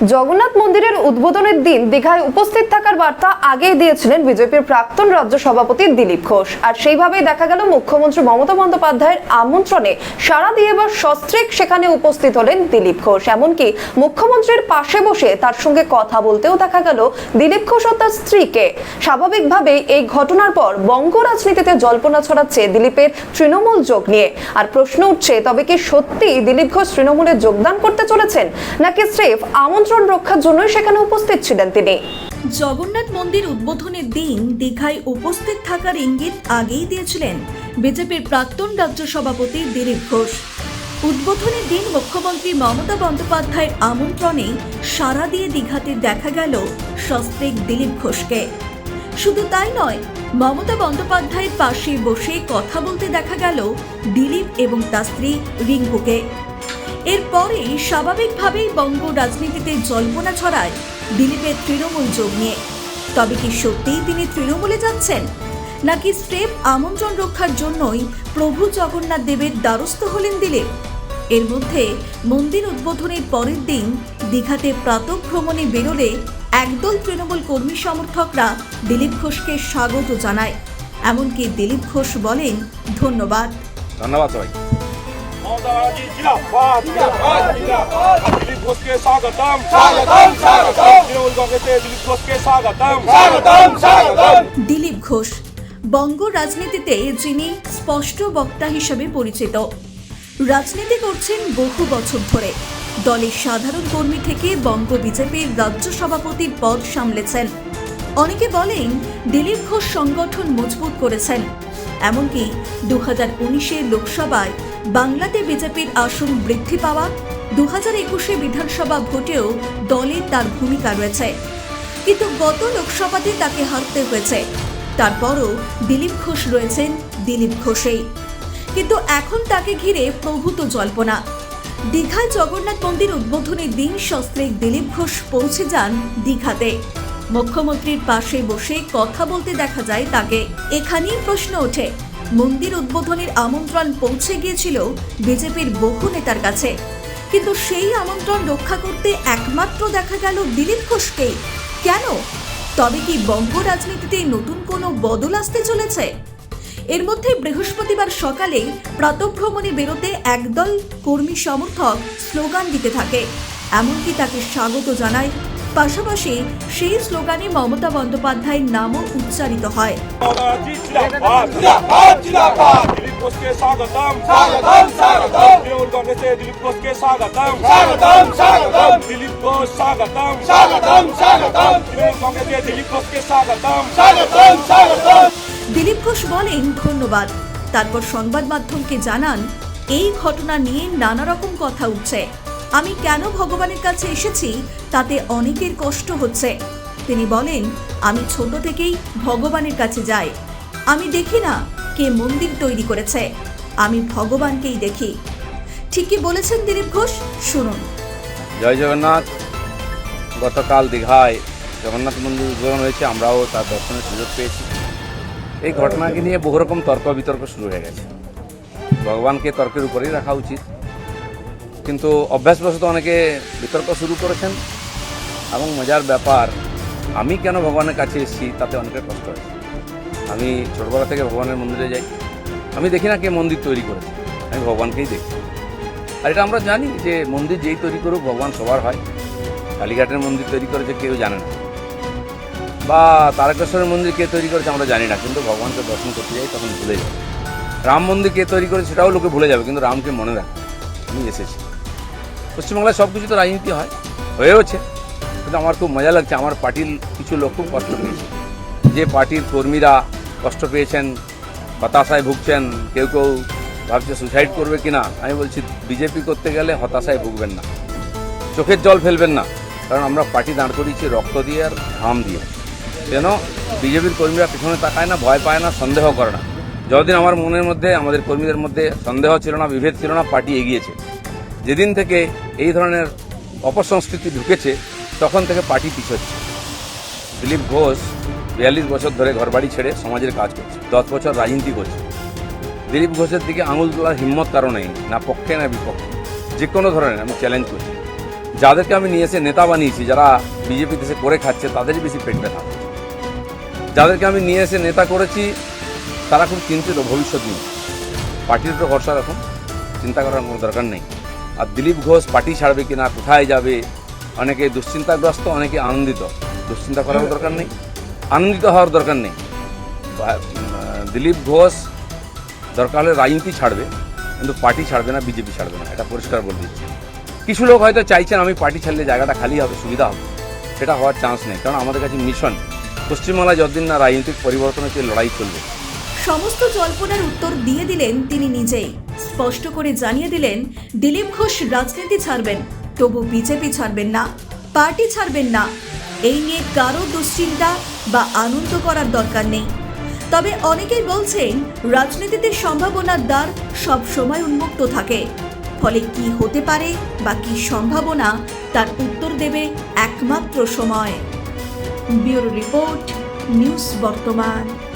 জগন্নাথ মন্দিরের উদ্বোধনের দিন দীঘায় উপস্থিত থাকার বার্তা আগেই দিয়েছিলেন বিজেপির প্রাক্তন রাজ্য সভাপতি দিলীপ ঘোষ। আর সেইভাবেই দেখা গেল মুখ্যমন্ত্রী মমতা বন্দ্যোপাধ্যায়ের আমন্ত্রণে সাড়া দিয়ে এবার সস্ত্রীক সেখানে উপস্থিত হলেন দিলীপ ঘোষ। এমনকি মুখ্যমন্ত্রীর পাশে বসে তার সঙ্গে কথা বলতেও দেখা গেল দিলীপ ঘোষ ও তার স্ত্রীকে। স্বাভাবিকভাবেই এই ঘটনার পর বঙ্গ রাজনীতিতে জল্পনা ছড়াচ্ছে দিলীপের তৃণমূল যোগ নিয়ে। আর প্রশ্ন উঠছে, তবে কি সত্যি দিলীপ ঘোষ তৃণমূলে যোগদান করতে চলেছেন, নাকি স্রেফ আমন্ত্রণ রক্ষার জন্যই সেখানে উপস্থিত ছিলেন তিনি? জগন্নাথ মন্দির উদ্বোধনের দিন দীঘায় উপস্থিত থাকার ইঙ্গিত আগেই দিয়েছিলেন বিজেপির প্রাক্তন রাজ্য সভাপতি দিলীপ ঘোষ। উদ্বোধনের দিন মুখ্যমন্ত্রী মমতা বন্দ্যোপাধ্যায়ের আমন্ত্রণে সাড়া দিয়ে দীঘাতে দেখা গেল সস্ত্রীক দিলীপ ঘোষকে। শুধু তাই নয়, মমতা বন্দ্যোপাধ্যায়ের পাশে বসে কথা বলতে দেখা গেল দিলীপ এবং তার স্ত্রী রিঙ্কুকে। এরপরে স্বাভাবিকভাবেই বঙ্গ রাজনীতিতে জল্পনা ছড়ায় দিলীপের তৃণমূল যোগ নিয়ে। তবে কি সত্যিই তিনি তৃণমূলে যাচ্ছেন, নাকি স্রেফ আমন্ত্রণ রক্ষার জন্যই প্রভু জগন্নাথ দেবের দ্বারস্থ হলেন দিলীপ? এর মধ্যে মন্দির উদ্বোধনের পরের দিন দীঘাতে প্রাতঃভ্রমণে বেরোলে একদল তৃণমূল কর্মী সমর্থকরা দিলীপ ঘোষকে স্বাগত জানায়। এমনকি দিলীপ ঘোষ বলেন, ধন্যবাদ। ধন্যবাদ সবাই। দিলীপ ঘোষ বঙ্গ রাজনীতিতে যিনি স্পষ্ট বক্তা হিসেবে পরিচিত। রাজনীতি করছেন বহু বছর ধরে। দলের সাধারণ কর্মী থেকে বঙ্গ বিজেপির রাজ্য সভাপতির পদ সামলেছেন। অনেকে বলেন দিলীপ ঘোষ সংগঠন মজবুত করেছেন। এমনকি 2019-এর লোকসভায় বাংলাতে বিজেপির আসন বৃদ্ধি পাওয়া, 2021-এ বিধানসভা ভোটেও দলে তার ভূমিকা রয়েছে। কিন্তু গত লোকসভাতে তাকে হারতে হয়েছে। তারপরও দিলীপ ঘোষ রয়েছেন দিলীপ ঘোষেই। কিন্তু এখন তাকে ঘিরে প্রভূত জল্পনা। দীঘায় জগন্নাথ মন্দির উদ্বোধনের দিন সস্ত্রীক দিলীপ ঘোষ পৌঁছে যান দীঘাতে। মুখ্যমন্ত্রীর পাশে বসে কথা বলতে দেখা যায় তাকে। এখানেই প্রশ্ন ওঠে, মন্দির উদ্বোধনের আমন্ত্রণ পৌঁছে গিয়েছিল বিজেপির বহু নেতার কাছে, কিন্তু সেই আমন্ত্রণ রক্ষা করতে একমাত্র দেখা গেল দিলীপ ঘোষকেই। কেন? তবে কি বঙ্গ রাজনীতিতে নতুন কোনো বদল আসতে চলেছে? এর মধ্যে বৃহস্পতিবার সকালে প্রাতঃভ্রমণে বেরোতে একদল কর্মী সমর্থক স্লোগান দিতে থাকে। এমনকি তাকে স্বাগত জানায়। পাশাপাশি সেই স্লোগানে মমতা বন্দ্যোপাধ্যায়ের নামও উচ্চারিত হয়। দিলীপ ঘোষ বলেন, ধন্যবাদ। তারপর সংবাদ মাধ্যমকে জানান, এই ঘটনা নিয়ে নানা রকম কথা উঠছে। আমি কেন ভগবানের কাছে এসেছি তাতে অনেকের কষ্ট হচ্ছে। তিনি বলেন, আমি ছোট থেকেই ভগবানের কাছে যাই। আমি দেখি না কে মন্দির তৈরি করেছে, আমি ভগবানকেই দেখি। ঠিকই বলেছেন দিলীপ ঘোষ, শুনুন। জয় জগন্নাথ। গতকাল দীঘায় জগন্নাথ মন্দির উদ্বোধন হয়েছে, আমরাও তার দর্শনের সুযোগ পেয়েছি। এই ঘটনাকে নিয়ে বহু রকম তর্ক বিতর্ক শুরু হয়ে গেছে। ভগবানকে তর্কের উপরেই রাখা উচিত, কিন্তু অভ্যাসবশত অনেকে বিতর্ক শুরু করেছেন। এবং মজার ব্যাপার, আমি কেন ভগবানের কাছে এসেছি তাতে অনেকের কষ্ট হয়েছে। আমি ছোটবেলা থেকে ভগবানের মন্দিরে যাই, আমি দেখি না কে মন্দির তৈরি করেছে, আমি ভগবানকেই দেখি। আর এটা আমরা জানি যে মন্দির যেই তৈরি করুক ভগবান সবার হয়। কালীঘাটের মন্দির তৈরি করেছে কেউ জানে না, বা তারকেশ্বরের মন্দির কে তৈরি করেছে আমরা জানি না, কিন্তু ভগবানকে দর্শন করতে যাই তখন ভুলে যাই। রাম মন্দির কে তৈরি করেছে সেটাও লোকে ভুলে যাবে, কিন্তু রামকে মনে রাখে। আমি এসেছি। পশ্চিমবাংলায় সব কিছু তো রাজনীতি হয়, হয়েওছে, কিন্তু আমার খুব মজা লাগছে। আমার পার্টির কিছু লোক খুব কষ্ট পেয়েছে। যে পার্টির কর্মীরা কষ্ট পেয়েছেন, হতাশায় ভুগছেন, কেউ কেউ ভাবছে সুসাইড করবে কিনা। আমি বলছি, বিজেপি করতে গেলে হতাশায় ভুগবেন না, চোখের জল ফেলবেন না, কারণ আমরা পার্টি দাঁড় করিয়েছি রক্ত দিয়ে আর ঘাম দিয়ে। যেন বিজেপির কর্মীরা পিছনে তাকায় না, ভয় পায় না, সন্দেহ করে না। যতদিন আমার মনের মধ্যে, আমাদের কর্মীদের মধ্যে সন্দেহ ছিল না, বিভেদ ছিল না, পার্টি এগিয়েছে। যেদিন থেকে এই ধরনের অপসংস্কৃতি ঢুকেছে তখন থেকে পার্টি পিছোচ্ছে। দিলীপ ঘোষ 42 বছর ধরে ঘরবাড়ি ছেড়ে সমাজের কাজ করছে, 10 বছর রাজনীতি করছে। দিলীপ ঘোষের দিকে আঙুল তোলার হিম্মত কারো নেই, না পক্ষে না বিপক্ষে। যে কোনো ধরনের আমি চ্যালেঞ্জ করছি, যাদেরকে আমি নিয়ে এসে নেতা বানিয়েছি, যারা বিজেপি দেশে করে খাচ্ছে, তাদেরই বেশি পেট ব্যথা। যাদেরকে আমি নিয়ে এসে নেতা করেছি তারা খুব চিন্তিত ভবিষ্যৎ নিয়ে। পার্টির উপরে ভরসা রাখুন, চিন্তা করার কোনো দরকার নেই। আর দিলীপ ঘোষ পার্টি ছাড়বে কিনা, কোথায় যাবে, অনেকে দুশ্চিন্তাগ্রস্ত, অনেকে আনন্দিত। দুশ্চিন্তা করার দরকার নেই, আনন্দিত হওয়ার দরকার নেই। দিলীপ ঘোষ দরকার হলে রাজনীতি ছাড়বে, কিন্তু পার্টি ছাড়বে না, বিজেপি ছাড়বে না, এটা পরিষ্কার বলে দিচ্ছি। কিছু লোক হয়তো চাইছেন আমি পার্টি ছাড়লে জায়গাটা খালি হবে, সুবিধা হবে। সেটা হওয়ার চান্স নেই, কারণ আমাদের কাছে মিশন পশ্চিমবাংলায় যতদিন না রাজনৈতিক পরিবর্তনের যে লড়াই চলবে। সমস্ত জল্পনার উত্তর দিয়ে দিলেন তিনি নিজেই। স্পষ্ট করে জানিয়ে দিলেন দিলীপ ঘোষ রাজনীতি ছাড়বেন, তবু বিজেপি ছাড়বেন না, পার্টি ছাড়বেন না। এই নিয়ে কারো দুশ্চিন্তা বা আনন্দ করার দরকার নেই। তবে অনেকেই বলছেন রাজনীতিতে সম্ভাবনার দ্বার সব সময় উন্মুক্ত থাকে, ফলে কি হতে পারে বা কি সম্ভাবনা তার উত্তর দেবে একমাত্র সময়। ব্যুরো রিপোর্ট, নিউজ বর্তমান।